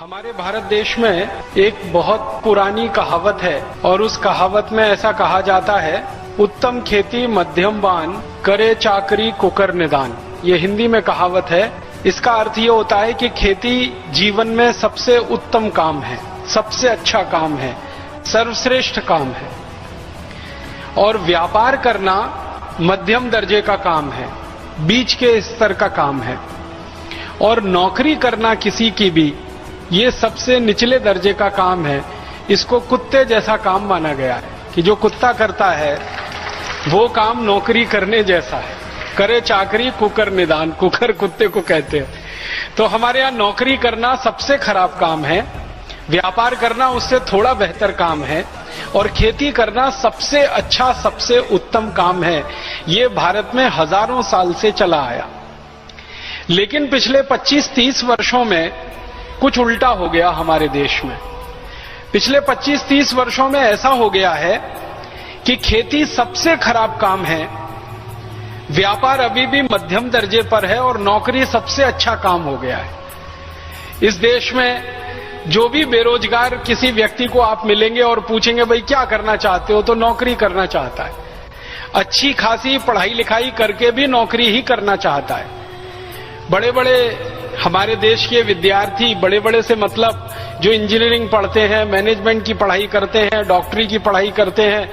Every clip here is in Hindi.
हमारे भारत देश में एक बहुत पुरानी कहावत है और उस कहावत में ऐसा कहा जाता है, उत्तम खेती मध्यम बान, करे चाकरी कुकर निदान। ये हिंदी में कहावत है। इसका अर्थ ये होता है कि खेती जीवन में सबसे उत्तम काम है, सबसे अच्छा काम है, सर्वश्रेष्ठ काम है। और व्यापार करना मध्यम दर्जे का काम है, बीच के स्तर का काम है। और नौकरी करना किसी की भी ये सबसे निचले दर्जे का काम है। इसको कुत्ते जैसा काम माना गया है कि जो कुत्ता करता है वो काम नौकरी करने जैसा है। करे चाकरी कुकर निदान, कुकर कुत्ते को कहते हैं। तो हमारे यहाँ नौकरी करना सबसे खराब काम है, व्यापार करना उससे थोड़ा बेहतर काम है, और खेती करना सबसे अच्छा सबसे उत्तम काम है। ये भारत में हजारों साल से चला आया। लेकिन पिछले 25-30 वर्षों में कुछ उल्टा हो गया हमारे देश में। पिछले 25-30 वर्षों में ऐसा हो गया है कि खेती सबसे खराब काम है, व्यापार अभी भी मध्यम दर्जे पर है, और नौकरी सबसे अच्छा काम हो गया है। इस देश में जो भी बेरोजगार किसी व्यक्ति को आप मिलेंगे और पूछेंगे भाई क्या करना चाहते हो, तो नौकरी करना चाहता है। अच्छी खासी पढ़ाई लिखाई करके भी नौकरी ही करना चाहता है। बड़े बड़े हमारे देश के विद्यार्थी, बड़े बड़े से मतलब जो इंजीनियरिंग पढ़ते हैं, मैनेजमेंट की पढ़ाई करते हैं, डॉक्टरी की पढ़ाई करते हैं,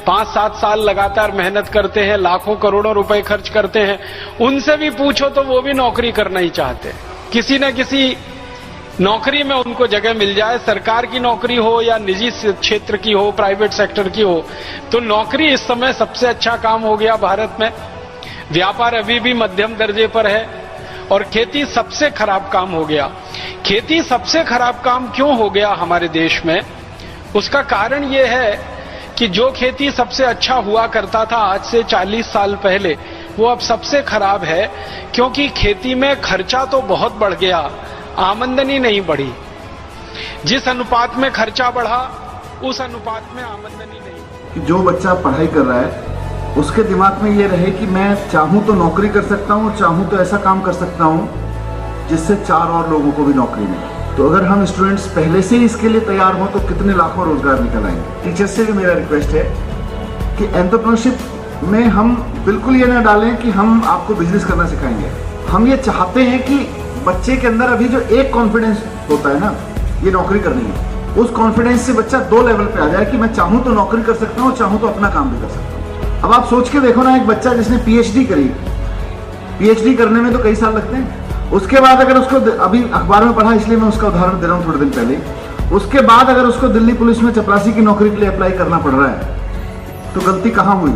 5-7 साल लगातार मेहनत करते हैं, लाखों करोड़ों रुपए खर्च करते हैं, उनसे भी पूछो तो वो भी नौकरी करना ही चाहते हैं। किसी न किसी नौकरी में उनको जगह मिल जाए, सरकार की नौकरी हो या निजी क्षेत्र की हो, प्राइवेट सेक्टर की हो, तो नौकरी इस समय सबसे अच्छा काम हो गया भारत में। व्यापार अभी भी मध्यम दर्जे पर है, और खेती सबसे खराब काम हो गया। खेती सबसे खराब काम क्यों हो गया हमारे देश में? उसका कारण यह है कि जो खेती सबसे अच्छा हुआ करता था आज से 40 साल पहले, वो अब सबसे खराब है, क्योंकि खेती में खर्चा तो बहुत बढ़ गया, आमदनी नहीं बढ़ी। जिस अनुपात में खर्चा बढ़ा उस अनुपात में आमदनी नहीं। जो बच्चा पढ़ाई कर रहा है उसके दिमाग में ये रहे कि मैं चाहूं तो नौकरी कर सकता हूं, चाहूं तो ऐसा काम कर सकता हूं जिससे 4 और लोगों को भी नौकरी मिले। तो अगर हम स्टूडेंट्स पहले से ही इसके लिए तैयार हों तो कितने लाखों रोजगार निकल आएंगे। टीचर्स से भी मेरा रिक्वेस्ट है कि एंटरप्रेन्योरशिप में हम बिल्कुल ये ना डालें कि हम आपको बिजनेस करना सिखाएंगे। हम ये चाहते हैं कि बच्चे के अंदर अभी जो एक कॉन्फिडेंस होता है ना, ये नौकरी करनी है, उस कॉन्फिडेंस से बच्चा 2 लेवल पे आ जाए कि मैं चाहूं तो नौकरी कर सकता हूं, चाहूं तो अपना काम भी कर सकता हूं। अब आप सोच के देखो ना, एक बच्चा जिसने पीएचडी करी, पीएचडी करने में तो कई साल लगते हैं। उसके बाद अगर उसको, अभी अखबार में पढ़ा इसलिए मैं उसका उदाहरण दे रहा हूँ थोड़े दिन पहले, उसके बाद अगर उसको दिल्ली पुलिस में चपरासी की नौकरी के लिए अप्लाई करना पड़ रहा है, तो गलती कहाँ हुई?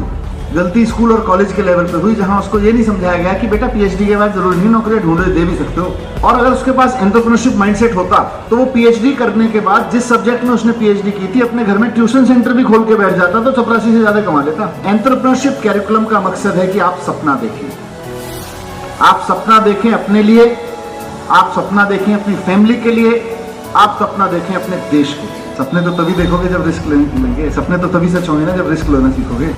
गलती स्कूल और कॉलेज के लेवल पे हुई, जहां उसको ये नहीं समझाया गया कि बेटा पीएचडी के बाद जरूरी नहीं नौकरी ढूंढे, दे भी सकते हो। और अगर उसके पास एंटरप्रेन्योरशिप माइंडसेट होता तो वो पीएचडी करने के बाद जिस सब्जेक्ट में उसने पीएचडी की थी, अपने घर में ट्यूशन सेंटर भी खोल के बैठ जाता तो चपरासी से ज्यादा कमा लेता। एंटरप्रेन्योरशिप कैरिकुलम का मकसद है कि आप सपना देखें, आप सपना देखें अपने लिए, आप सपना देखें अपनी फैमिली के लिए, आप सपना देखें अपने देश के। सपने तो तभी देखोगे जब रिस्क लेंगे, सपने तो तभी सच होंगे ना जब रिस्क लेना सीखोगे।